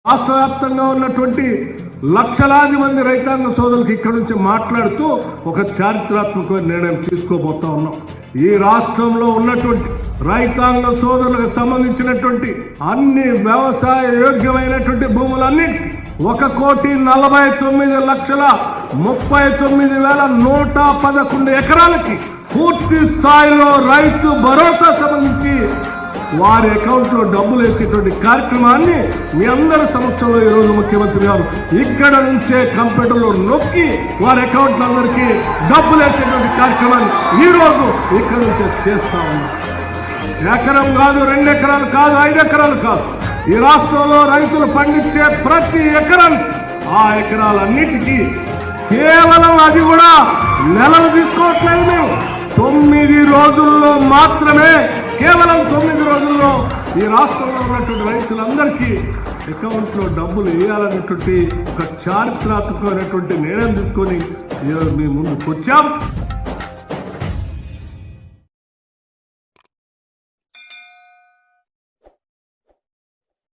రాష్ట్ర వ్యాప్తంగా ఉన్నటువంటి లక్షలాది మంది రైతాంగ సోదరులకు ఇక్కడ నుంచి మాట్లాడుతూ ఒక చారిత్రాత్మక నిర్ణయం తీసుకోబోతా ఉన్నాం. ఈ రాష్ట్రంలో ఉన్నటువంటి రైతాంగ సోదరులకు సంబంధించినటువంటి అన్ని వ్యవసాయ యోగ్యమైనటువంటి భూములన్నీ 1,40,39,111 ఎకరాలకి పూర్తి స్థాయిలో రైతు భరోసా సంబంధించి వారి అకౌంట్ లో డబ్బులు వేసేటువంటి కార్యక్రమాన్ని మీ అందరి సమక్షంలో ఈరోజు ముఖ్యమంత్రి గారు ఇక్కడ నుంచే కంప్యూటర్లో నొక్కి వారి అకౌంట్ అందరికీ డబ్బులు వేసేటువంటి కార్యక్రమాన్ని ఈ రోజు ఇక్కడ నుంచే చేస్తా ఉన్నారు. ఎకరం కాదు, 2 ఎకరాలు కాదు, 5 ఎకరాలు కాదు, ఈ రాష్ట్రంలో రైతులు పండించే ప్రతి ఎకరానికి ఆ ఎకరాలన్నిటికీ కేవలం అది కూడా నెలలు తీసుకోవట్లేదు. మేము 9 రోజుల్లో మాత్రమే, కేవలం 9 రోజుల్లో ఈ రాష్ట్రంలో ఉన్నటువంటి రైతులందరికీ అకౌంట్ లో డబ్బులు వేయాలనేటువంటి ఒక చారిత్రాత్మకమైనటువంటి నిర్ణయం తీసుకొని ఈరోజు మీ ముందుకు వచ్చాం.